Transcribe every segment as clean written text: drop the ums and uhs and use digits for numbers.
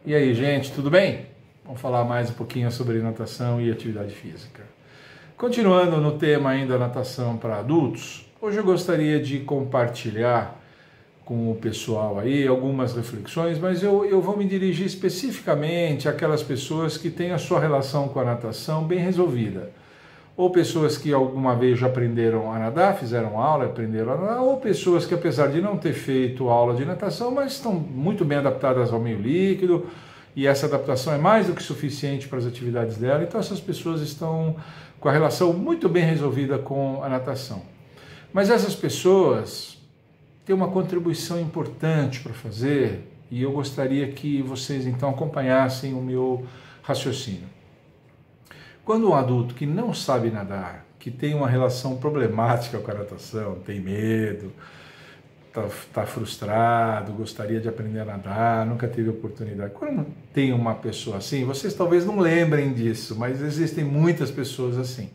E aí, gente, tudo bem? Vamos falar mais um pouquinho sobre natação e atividade física. Continuando no tema ainda natação para adultos, hoje eu gostaria de compartilhar com o pessoal aí algumas reflexões, mas eu vou me dirigir especificamente àquelas pessoas que têm a sua relação com a natação bem resolvida. Ou pessoas que alguma vez já aprenderam a nadar, fizeram aula, aprenderam a nadar, ou pessoas que apesar de não ter feito aula de natação, mas estão muito bem adaptadas ao meio líquido, e essa adaptação é mais do que suficiente para as atividades dela, então essas pessoas estão com a relação muito bem resolvida com a natação. Mas essas pessoas têm uma contribuição importante para fazer, e eu gostaria que vocês então acompanhassem o meu raciocínio. Quando um adulto que não sabe nadar, que tem uma relação problemática com a natação, tem medo, está frustrado, gostaria de aprender a nadar, nunca teve oportunidade. Quando tem uma pessoa assim, vocês talvez não lembrem disso, mas existem muitas pessoas assim.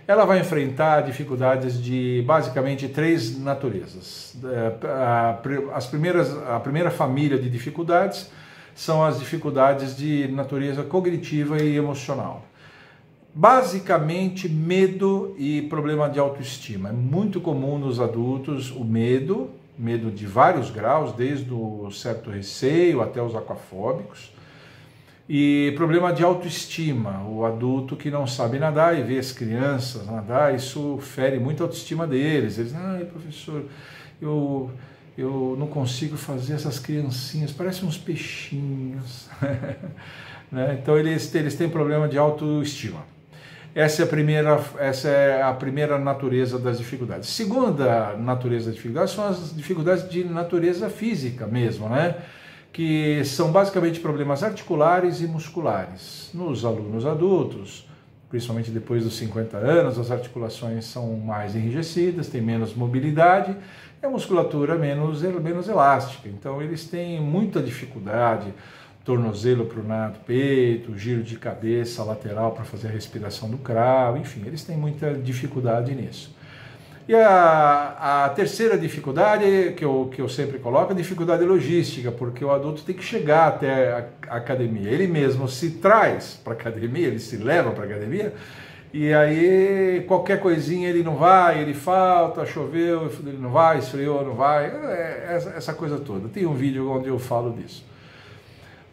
Ela vai enfrentar dificuldades de basicamente três naturezas. A primeira família de dificuldades são as dificuldades de natureza cognitiva e emocional. Basicamente, medo e problema de autoestima. É muito comum nos adultos o medo de vários graus, desde o certo receio até os aquafóbicos, e problema de autoestima. O adulto que não sabe nadar e vê as crianças nadar, isso fere muito a autoestima deles. Eles dizem, ai professor, eu não consigo fazer essas criancinhas, parecem uns peixinhos. Né? Então eles têm problema de autoestima. Essa é a primeira natureza das dificuldades. Segunda natureza das dificuldades são as dificuldades de natureza física mesmo, né? Que são basicamente problemas articulares e musculares. Nos alunos adultos, principalmente depois dos 50 anos, as articulações são mais enrijecidas, têm menos mobilidade, e a musculatura menos elástica. Então eles têm muita dificuldade, tornozelo pronado, peito, giro de cabeça lateral para fazer a respiração do cravo, enfim, eles têm muita dificuldade nisso. E a terceira dificuldade que eu sempre coloco é a dificuldade logística, porque o adulto tem que chegar até a academia, ele mesmo se traz para a academia, ele se leva para a academia, e aí qualquer coisinha ele não vai, ele falta, choveu, ele não vai, esfriou, não vai, essa coisa toda. Tem um vídeo onde eu falo disso.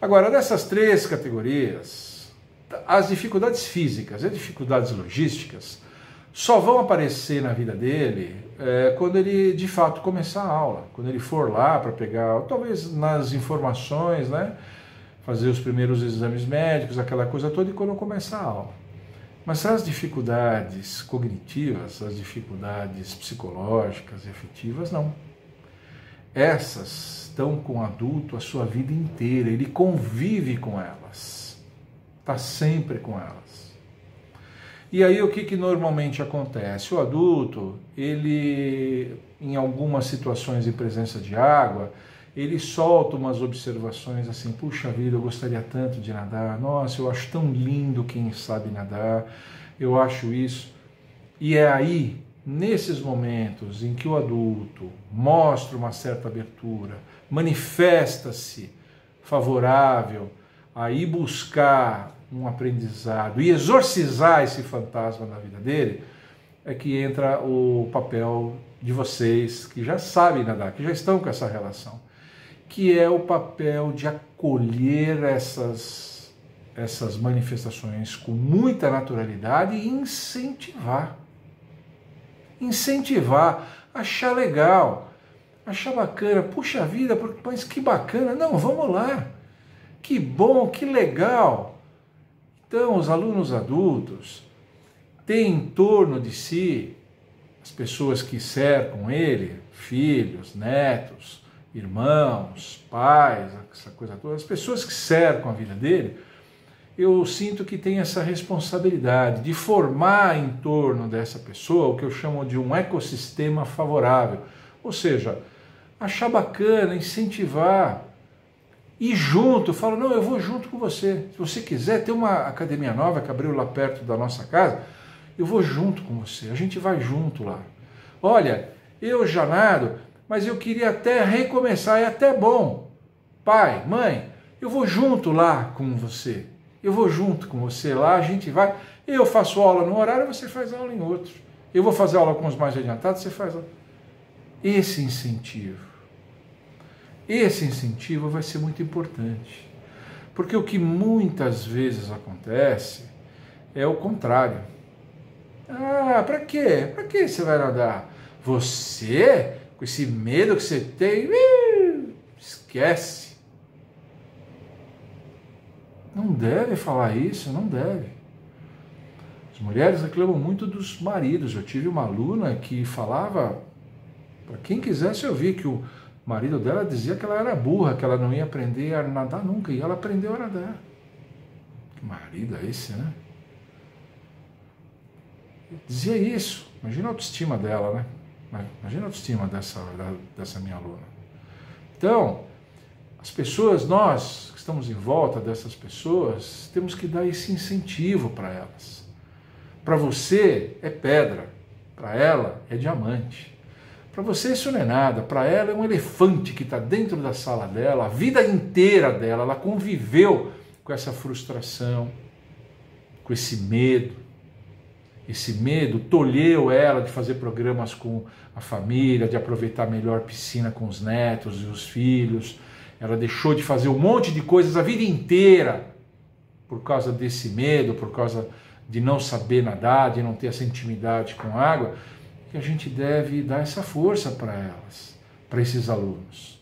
Agora, dessas três categorias, as dificuldades físicas e as dificuldades logísticas só vão aparecer na vida dele quando ele, de fato, começar a aula. Quando ele for lá para pegar, talvez nas informações, né, fazer os primeiros exames médicos, aquela coisa toda, e quando começar a aula. Mas as dificuldades cognitivas, as dificuldades psicológicas e afetivas, não. Essas estão com o adulto a sua vida inteira, ele convive com elas, está sempre com elas. E aí o que normalmente acontece? O adulto, ele, em algumas situações de presença de água, ele solta umas observações assim, puxa vida, eu gostaria tanto de nadar, nossa, eu acho tão lindo quem sabe nadar, eu acho isso. E é aí, nesses momentos em que o adulto mostra uma certa abertura, manifesta-se favorável a ir buscar um aprendizado e exorcizar esse fantasma na vida dele, é que entra o papel de vocês que já sabem nadar, que já estão com essa relação, que é o papel de acolher essas manifestações com muita naturalidade e incentivar, achar legal, achar bacana, puxa vida, mas que bacana, não, vamos lá, que bom, que legal. Então, os alunos adultos têm em torno de si as pessoas que cercam ele, filhos, netos, irmãos, pais, essa coisa toda, as pessoas que cercam a vida dele, eu sinto que tem essa responsabilidade de formar em torno dessa pessoa o que eu chamo de um ecossistema favorável. Ou seja, achar bacana, incentivar, ir junto, falo, não, eu vou junto com você. Se você quiser, tem uma academia nova que abriu lá perto da nossa casa, eu vou junto com você, a gente vai junto lá. Olha, eu já nado, mas eu queria até recomeçar, é até bom. Pai, mãe, Eu vou junto lá com você. Eu vou junto com você lá, a gente vai. Eu faço aula num horário, você faz aula em outro. Eu vou fazer aula com os mais adiantados, você faz aula. Esse incentivo vai ser muito importante. Porque o que muitas vezes acontece é o contrário. Ah, para quê? Para que você vai nadar? Você, com esse medo que você tem, esquece. Não deve falar isso, não deve. As mulheres reclamam muito dos maridos. Eu tive uma aluna que falava, para quem quisesse ouvir, que o marido dela dizia que ela era burra, que ela não ia aprender a nadar nunca, e ela aprendeu a nadar. Que marido é esse, né? Dizia isso. Imagina a autoestima dela, né? Imagina a autoestima dessa minha aluna. Então, as pessoas, nós que estamos em volta dessas pessoas, temos que dar esse incentivo para elas. Para você é pedra, para ela é diamante. Para você isso não é nada, para ela é um elefante que está dentro da sala dela, a vida inteira dela, ela conviveu com essa frustração, com esse medo. Esse medo tolheu ela de fazer programas com a família, de aproveitar melhor a piscina com os netos e os filhos. Ela deixou de fazer um monte de coisas a vida inteira por causa desse medo, por causa de não saber nadar, de não ter essa intimidade com a água, que a gente deve dar essa força para elas, para esses alunos.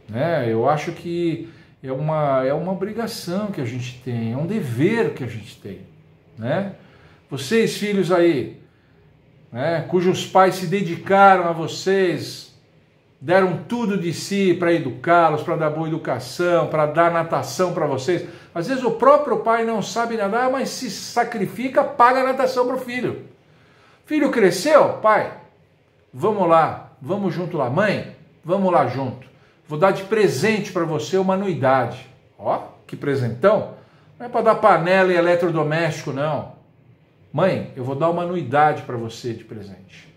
Né? Eu acho que é uma obrigação que a gente tem, é um dever que a gente tem. Né? Vocês, filhos aí, né, cujos pais se dedicaram a vocês, deram tudo de si para educá-los, para dar boa educação, para dar natação para vocês. Às vezes o próprio pai não sabe nadar, mas se sacrifica, paga a natação para o filho. Filho cresceu? Pai, vamos lá, vamos junto lá. Mãe, vamos lá junto. Vou dar de presente para você uma anuidade. Ó, que presentão. Não é para dar panela e eletrodoméstico, não. Mãe, eu vou dar uma anuidade para você de presente.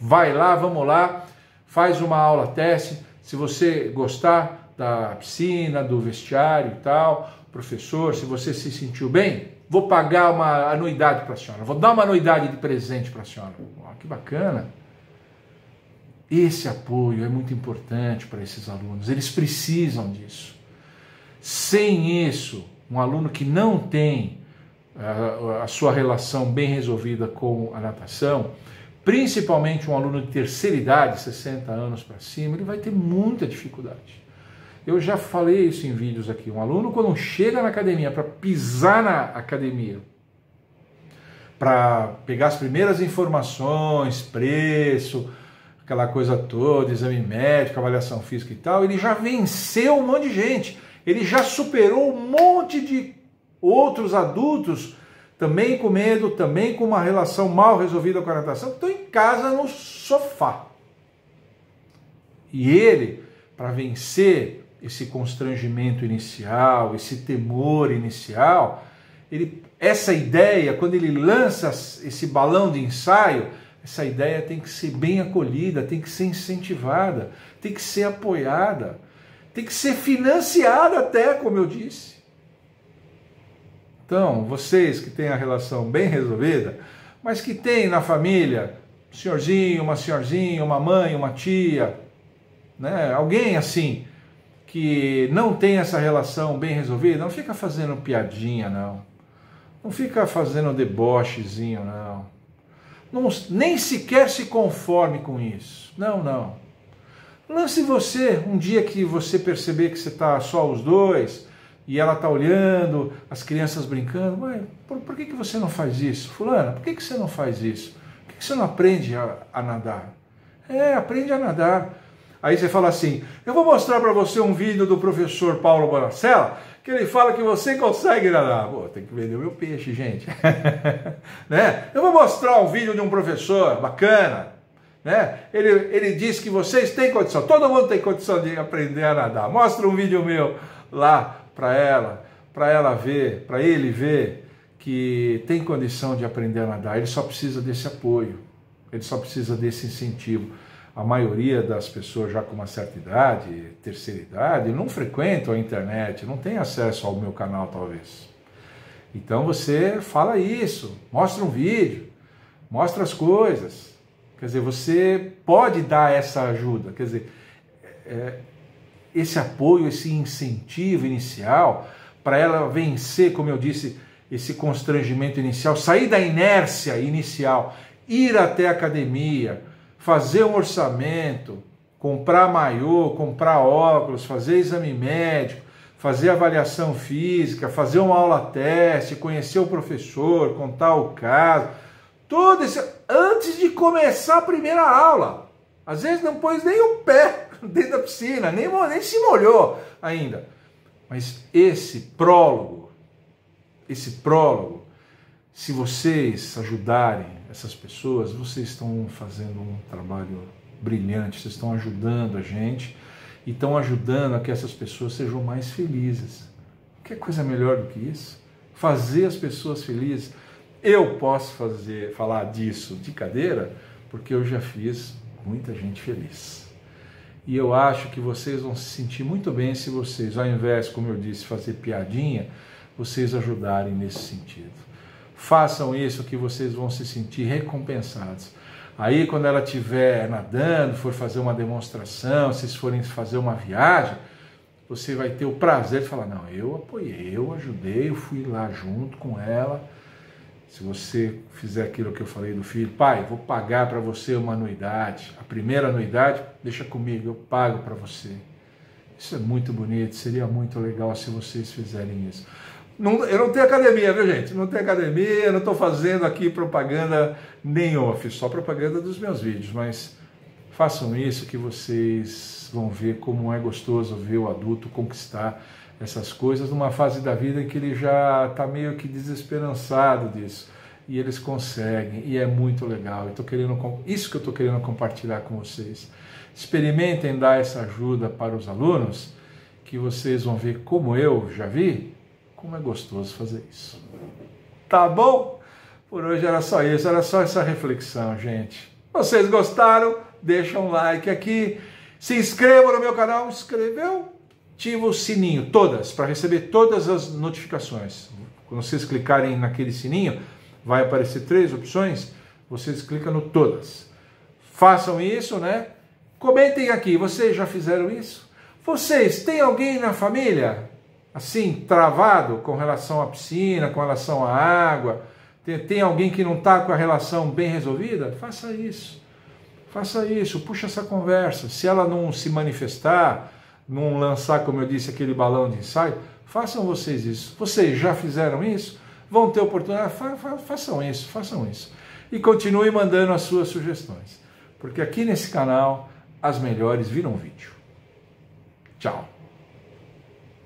Vai lá, vamos lá, faz uma aula teste. Se você gostar da piscina, do vestiário e tal, professor, se você se sentiu bem, vou pagar uma anuidade para a senhora. Vou dar uma anuidade de presente para a senhora. Oh, que bacana. Esse apoio é muito importante para esses alunos. Eles precisam disso. Sem isso, um aluno que não tem a sua relação bem resolvida com a natação, principalmente um aluno de terceira idade, 60 anos para cima, ele vai ter muita dificuldade. Eu já falei isso em vídeos aqui. Um aluno, quando chega na academia, para pisar na academia, para pegar as primeiras informações, preço, aquela coisa toda, exame médico, avaliação física e tal, ele já venceu um monte de gente. Ele já superou um monte de outros adultos, também com medo, também com uma relação mal resolvida com a natação, que estão em casa no sofá. E ele, para vencer esse constrangimento inicial, esse temor inicial, essa ideia, quando ele lança esse balão de ensaio, essa ideia tem que ser bem acolhida, tem que ser incentivada, tem que ser apoiada, tem que ser financiada até, como eu disse. Então, vocês que têm a relação bem resolvida, mas que têm na família um senhorzinho, uma senhorzinha, uma mãe, uma tia, né? Alguém assim, que não tem essa relação bem resolvida, não fica fazendo piadinha, não. Não fica fazendo debochezinho, não. Nem sequer se conforme com isso. Não, não. Lance você, um dia que você perceber que você está só os dois, e ela está olhando, as crianças brincando, mãe, por que você não faz isso? Fulana, por que você não faz isso? Por que você não aprende a nadar? Aprende a nadar. Aí você fala assim, eu vou mostrar para você um vídeo do professor Paulo Bonacella, que ele fala que você consegue nadar. Pô, tem que vender o meu peixe, gente. Né? Eu vou mostrar um vídeo de um professor bacana, né? Ele diz que vocês têm condição, todo mundo tem condição de aprender a nadar. Mostra um vídeo meu lá para ela ver, para ele ver que tem condição de aprender a nadar. Ele só precisa desse apoio, ele só precisa desse incentivo. a maioria das pessoas já com uma certa idade, terceira idade, não frequentam a internet, não tem acesso ao meu canal talvez. Então você fala isso, mostra um vídeo, mostra as coisas. Quer dizer, você pode dar essa ajuda, quer dizer, esse apoio, esse incentivo inicial para ela vencer, como eu disse, esse constrangimento inicial, sair da inércia inicial, ir até a academia, fazer um orçamento, comprar maiô, comprar óculos, fazer exame médico, fazer avaliação física, fazer uma aula teste, conhecer o professor, contar o caso, tudo isso antes de começar a primeira aula. Às vezes não pôs nem o pé dentro da piscina, nem se molhou ainda. Mas esse prólogo, se vocês ajudarem essas pessoas, vocês estão fazendo um trabalho brilhante, vocês estão ajudando a gente e estão ajudando a que essas pessoas sejam mais felizes. Que coisa melhor do que isso? Fazer as pessoas felizes. Eu posso falar disso de cadeira porque eu já fiz muita gente feliz. E eu acho que vocês vão se sentir muito bem se vocês, ao invés, como eu disse, fazer piadinha, vocês ajudarem nesse sentido. Façam isso que vocês vão se sentir recompensados. Aí quando ela estiver nadando, for fazer uma demonstração, se vocês forem fazer uma viagem, você vai ter o prazer de falar, não, eu apoiei, eu ajudei, eu fui lá junto com ela. Se você fizer aquilo que eu falei do filho, pai, vou pagar para você uma anuidade, a primeira anuidade, deixa comigo, eu pago para você. Isso é muito bonito, seria muito legal se vocês fizerem isso. Eu não tenho academia, viu gente? Não tenho academia, não estou fazendo aqui propaganda nenhuma, fiz só propaganda dos meus vídeos, mas façam isso que vocês vão ver como é gostoso ver o adulto conquistar essas coisas numa fase da vida em que ele já está meio que desesperançado disso. E eles conseguem, e é muito legal. Isso que eu estou querendo compartilhar com vocês. Experimentem dar essa ajuda para os alunos, que vocês vão ver como eu já vi, como é gostoso fazer isso. Tá bom? Por hoje era só isso, era só essa reflexão, gente. Vocês gostaram? Deixa um like aqui. Se inscreva no meu canal. Inscreveu? Ativa o sininho, todas, para receber todas as notificações. Quando vocês clicarem naquele sininho, vai aparecer 3 opções, vocês clicam no todas. Façam isso, né? Comentem aqui, vocês já fizeram isso? Vocês, tem alguém na família, assim, travado com relação à piscina, com relação à água? Tem alguém que não está com a relação bem resolvida? Faça isso. Faça isso, puxa essa conversa. Se ela não se manifestar, não lançar, como eu disse, aquele balão de ensaio, façam vocês isso. Vocês já fizeram isso? Vão ter oportunidade? Façam isso. E continue mandando as suas sugestões. Porque aqui nesse canal, as melhores viram vídeo. Tchau.